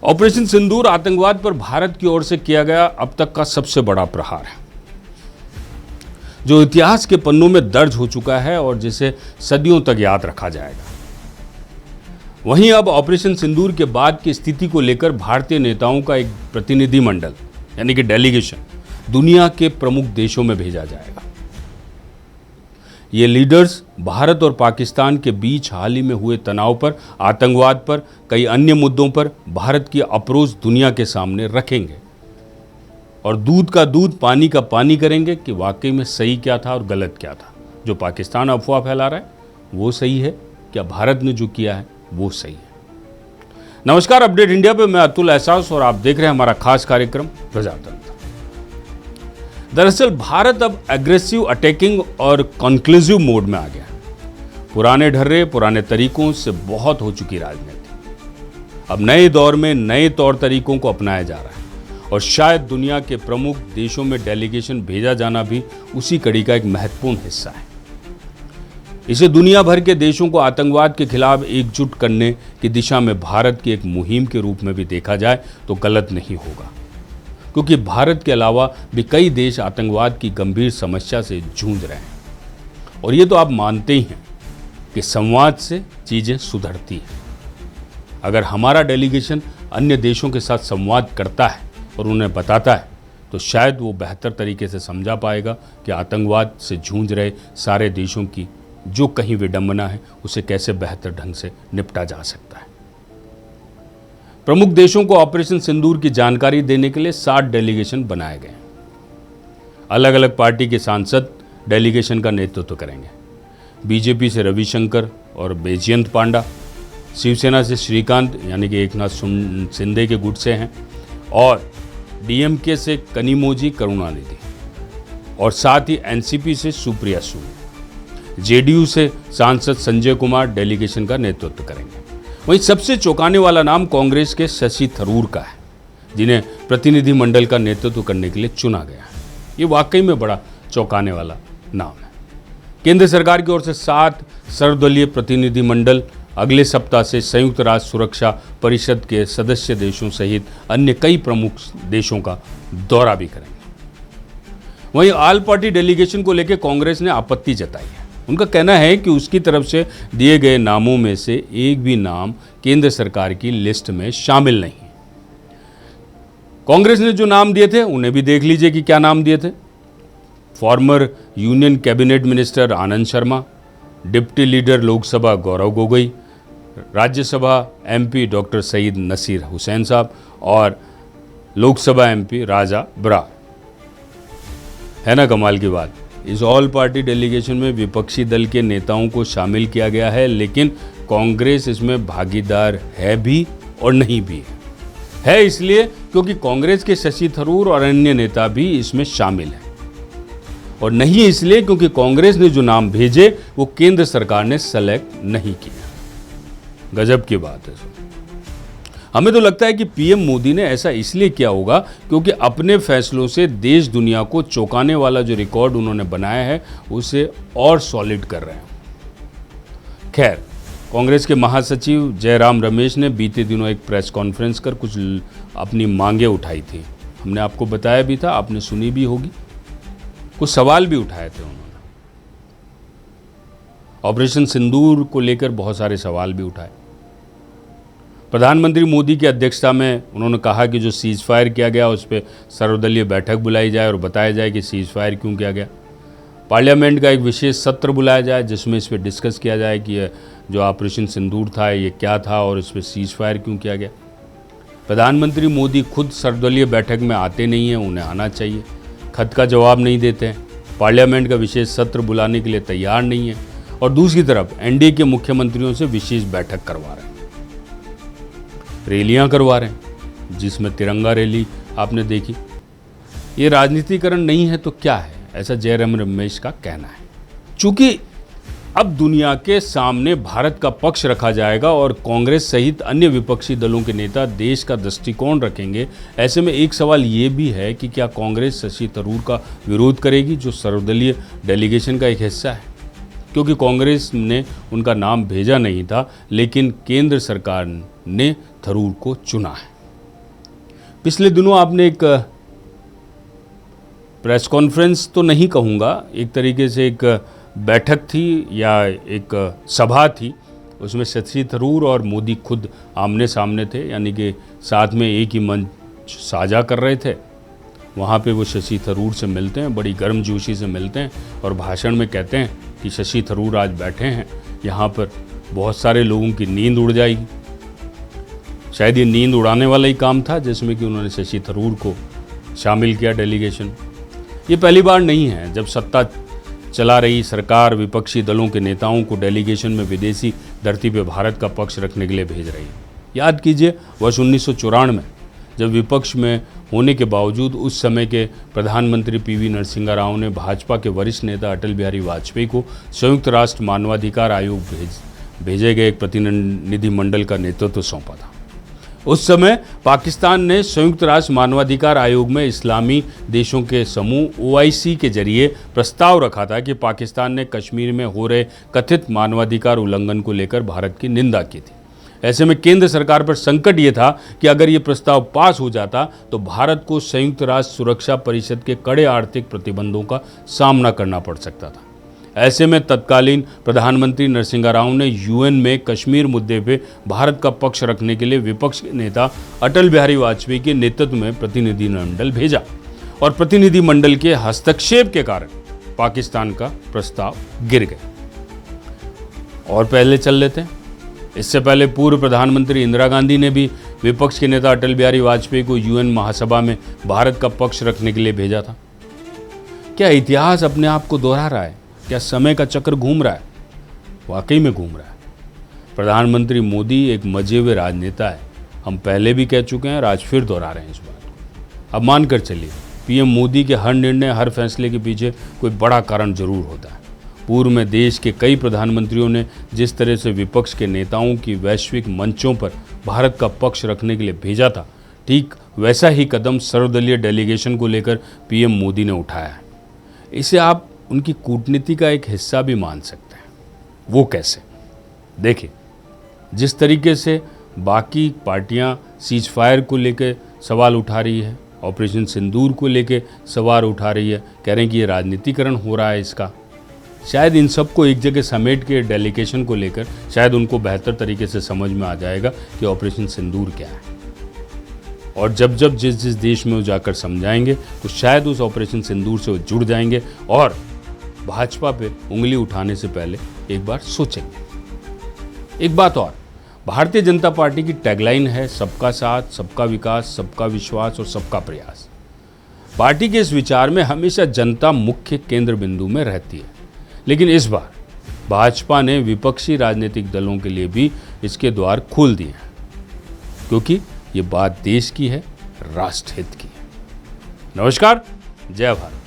Operation सिंदूर आतंकवाद पर भारत की ओर से किया गया अब तक का सबसे बड़ा प्रहार है, जो इतिहास के पन्नों में दर्ज हो चुका है और जिसे सदियों तक याद रखा जाएगा। वहीं अब ऑपरेशन सिंदूर के बाद की स्थिति को लेकर भारतीय नेताओं का एक प्रतिनिधिमंडल यानी कि डेलीगेशन दुनिया के प्रमुख देशों में भेजा जाएगा। ये लीडर्स भारत और पाकिस्तान के बीच हाल ही में हुए तनाव पर, आतंकवाद पर, कई अन्य मुद्दों पर भारत की अप्रोच दुनिया के सामने रखेंगे और दूध का दूध, पानी का पानी करेंगे कि वाकई में सही क्या था और गलत क्या था। जो पाकिस्तान अफवाह फैला रहा है वो सही है, क्या भारत ने जो किया है वो सही है। नमस्कार, अपडेट इंडिया पे मैं अतुल एहसास और आप देख रहे हैं हमारा खास कार्यक्रम प्रजातंत्र। दरअसल भारत अब एग्रेसिव, अटैकिंग और कॉन्क्लूसिव मोड में आ गया है। पुराने ढर्रे, पुराने तरीकों से बहुत हो चुकी राजनीति। अब नए दौर में नए तौर तरीकों को अपनाया जा रहा है और शायद दुनिया के प्रमुख देशों में डेलीगेशन भेजा जाना भी उसी कड़ी का एक महत्वपूर्ण हिस्सा है। इसे दुनिया भर के देशों को आतंकवाद के खिलाफ एकजुट करने की दिशा में भारत की एक मुहिम के रूप में भी देखा जाए तो गलत नहीं होगा, क्योंकि भारत के अलावा भी कई देश आतंकवाद की गंभीर समस्या से जूझ रहे हैं और ये तो आप मानते ही हैं कि संवाद से चीज़ें सुधरती हैं। अगर हमारा डेलीगेशन अन्य देशों के साथ संवाद करता है और उन्हें बताता है तो शायद वो बेहतर तरीके से समझा पाएगा कि आतंकवाद से जूझ रहे सारे देशों की जो कहीं विडंबना है उसे कैसे बेहतर ढंग से निपटा जा सकता है। प्रमुख देशों को ऑपरेशन सिंदूर की जानकारी देने के लिए 60 डेलीगेशन बनाए गए हैं। अलग अलग पार्टी के सांसद डेलीगेशन का नेतृत्व करेंगे। बीजेपी से रविशंकर और बैजयंत पांडा, शिवसेना से श्रीकांत यानी कि एकनाथ शिंदे के गुट से हैं और डीएमके से कनिमोझी करुणानिधि और साथ ही एनसीपी से सुप्रिया सुले, जेडीयू से सांसद संजय कुमार डेलीगेशन का नेतृत्व करेंगे। वहीं सबसे चौंकाने वाला नाम कांग्रेस के शशि थरूर का है, जिन्हें प्रतिनिधिमंडल का नेतृत्व करने के लिए चुना गया है। ये वाकई में बड़ा चौंकाने वाला नाम है। केंद्र सरकार की ओर से 7 सर्वदलीय प्रतिनिधिमंडल अगले सप्ताह से संयुक्त राष्ट्र सुरक्षा परिषद के सदस्य देशों सहित अन्य कई प्रमुख देशों का दौरा भी करेंगे। वहीं ऑल पार्टी डेलीगेशन को लेकर कांग्रेस ने आपत्ति जताई है। उनका कहना है कि उसकी तरफ से दिए गए नामों में से एक भी नाम केंद्र सरकार की लिस्ट में शामिल नहीं है। कांग्रेस ने जो नाम दिए थे उन्हें भी देख लीजिए कि क्या नाम दिए थे। Former union cabinet minister Anand Sharma, deputy leader Lok Sabha Gaurav Gogoi, Rajya Sabha MP doctor Saeed Naseer Hussain साहब और लोकसभा एमपी राजा बरार। है ना कमाल की बात। इस ऑल पार्टी डेलीगेशन में विपक्षी दल के नेताओं को शामिल किया गया है, लेकिन कांग्रेस इसमें भागीदार है भी और नहीं भी है इसलिए क्योंकि कांग्रेस के शशि थरूर और अन्य नेता भी इसमें शामिल हैं, और नहीं इसलिए क्योंकि कांग्रेस ने जो नाम भेजे वो केंद्र सरकार ने सेलेक्ट नहीं किया। गजब की बात है। हमें तो लगता है कि पीएम मोदी ने ऐसा इसलिए किया होगा क्योंकि अपने फैसलों से देश दुनिया को चौंकाने वाला जो रिकॉर्ड उन्होंने बनाया है उसे और सॉलिड कर रहे हैं। खैर, कांग्रेस के महासचिव जयराम रमेश ने बीते दिनों एक प्रेस कॉन्फ्रेंस कर कुछ अपनी मांगें उठाई थी। हमने आपको बताया भी था, आपने सुनी भी होगी। कुछ सवाल भी उठाए थे उन्होंने। ऑपरेशन सिंदूर को लेकर बहुत सारे सवाल भी उठाए। प्रधानमंत्री मोदी की अध्यक्षता में उन्होंने कहा कि जो सीज फायर किया गया उस पर सर्वदलीय बैठक बुलाई जाए और बताया जाए कि सीज फायर क्यों किया गया। पार्लियामेंट का एक विशेष सत्र बुलाया जाए जिसमें इस पर डिस्कस किया जाए कि ये जो ऑपरेशन सिंदूर था ये क्या था और इस पर सीज फायर क्यों किया गया। प्रधानमंत्री मोदी खुद सर्वदलीय बैठक में आते नहीं हैं, उन्हें आना चाहिए। खत का जवाब नहीं देते हैं, पार्लियामेंट का विशेष सत्र बुलाने के लिए तैयार नहीं है और दूसरी तरफ एनडीए के मुख्यमंत्रियों से विशेष बैठक करवा रहे हैं, रैलियां करवा रहे हैं जिसमें तिरंगा रैली आपने देखी। ये राजनीतिकरण नहीं है तो क्या है, ऐसा जयराम रमेश का कहना है। चूंकि अब दुनिया के सामने भारत का पक्ष रखा जाएगा और कांग्रेस सहित अन्य विपक्षी दलों के नेता देश का दृष्टिकोण रखेंगे, ऐसे में एक सवाल ये भी है कि क्या कांग्रेस शशि थरूर का विरोध करेगी जो सर्वदलीय डेलीगेशन का एक हिस्सा है। क्योंकि कांग्रेस ने उनका नाम भेजा नहीं था, लेकिन केंद्र सरकार ने थरूर को चुना है। पिछले दिनों आपने एक प्रेस कॉन्फ्रेंस तो नहीं कहूँगा, एक तरीके से एक बैठक थी या एक सभा थी, उसमें शशि थरूर और मोदी खुद आमने सामने थे, यानी कि साथ में एक ही मंच साझा कर रहे थे। वहाँ पे वो शशि थरूर से मिलते हैं, बड़ी गर्मजोशी से मिलते हैं और भाषण में कहते हैं कि शशि थरूर आज बैठे हैं यहाँ पर, बहुत सारे लोगों की नींद उड़ जाएगी। शायद ये नींद उड़ाने वाला ही काम था जिसमें कि उन्होंने शशि थरूर को शामिल किया डेलीगेशन। ये पहली बार नहीं है जब सत्ता चला रही सरकार विपक्षी दलों के नेताओं को डेलीगेशन में विदेशी धरती पर भारत का पक्ष रखने के लिए भेज रही है। याद कीजिए वर्ष 1994 में जब विपक्ष में होने के बावजूद उस समय के प्रधानमंत्री पीवी नरसिम्हा राव ने भाजपा के वरिष्ठ नेता अटल बिहारी वाजपेयी को संयुक्त राष्ट्र मानवाधिकार आयोग भेजे गए एक प्रतिनिधिमंडल का नेतृत्व सौंपा था। उस समय पाकिस्तान ने संयुक्त राष्ट्र मानवाधिकार आयोग में इस्लामी देशों के समूह OIC के जरिए प्रस्ताव रखा था कि पाकिस्तान ने कश्मीर में हो रहे कथित मानवाधिकार उल्लंघन को लेकर भारत की निंदा की थी। ऐसे में केंद्र सरकार पर संकट ये था कि अगर ये प्रस्ताव पास हो जाता तो भारत को संयुक्त राष्ट्र सुरक्षा परिषद के कड़े आर्थिक प्रतिबंधों का सामना करना पड़ सकता था। ऐसे में तत्कालीन प्रधानमंत्री नरसिम्हा राव ने UN में कश्मीर मुद्दे पे भारत का पक्ष रखने के लिए विपक्ष के नेता अटल बिहारी वाजपेयी के नेतृत्व में प्रतिनिधिमंडल भेजा और प्रतिनिधिमंडल के हस्तक्षेप के कारण पाकिस्तान का प्रस्ताव गिर गया। और पहले चल लेते हैं। इससे पहले पूर्व प्रधानमंत्री इंदिरा गांधी ने भी विपक्ष के नेता अटल बिहारी वाजपेयी को UN महासभा में भारत का पक्ष रखने के लिए भेजा था। क्या इतिहास अपने आप को दोहरा रहा है? क्या समय का चक्र घूम रहा है? वाकई में घूम रहा है। प्रधानमंत्री मोदी एक मजे हुए राजनेता है, हम पहले भी कह चुके हैं और आज फिर दोहरा रहे हैं इस बात को। अब मानकर चलिए PM मोदी के हर निर्णय, हर फैसले के पीछे कोई बड़ा कारण जरूर होता है। पूर्व में देश के कई प्रधानमंत्रियों ने जिस तरह से विपक्ष के नेताओं की वैश्विक मंचों पर भारत का पक्ष रखने के लिए भेजा था, ठीक वैसा ही कदम सर्वदलीय डेलीगेशन को लेकर PM मोदी ने उठाया है। इसे आप उनकी कूटनीति का एक हिस्सा भी मान सकते हैं। वो कैसे? देखिए, जिस तरीके से बाकी पार्टियां सीज फायर को लेकर सवाल उठा रही है, ऑपरेशन सिंदूर को लेकर सवाल उठा रही है, कह रहे हैं कि ये राजनीतिकरण हो रहा है इसका। शायद इन सबको एक जगह समेट के डेलीगेशन को लेकर शायद उनको बेहतर तरीके से समझ में आ जाएगा कि ऑपरेशन सिंदूर क्या है। और जब जब जिस जिस देश में वो जाकर समझाएंगे तो शायद उस ऑपरेशन सिंदूर से वो जुड़ जाएंगे और भाजपा पे उंगली उठाने से पहले एक बार सोचेंगे। एक बात और, भारतीय जनता पार्टी की टैगलाइन है सबका साथ, सबका विकास, सबका विश्वास और सबका प्रयास। पार्टी के इस विचार में हमेशा जनता मुख्य केंद्र बिंदु में रहती है, लेकिन इस बार भाजपा ने विपक्षी राजनीतिक दलों के लिए भी इसके द्वार खोल दिए हैं, क्योंकि ये बात देश की है, राष्ट्रहित की है। नमस्कार, जय भारत।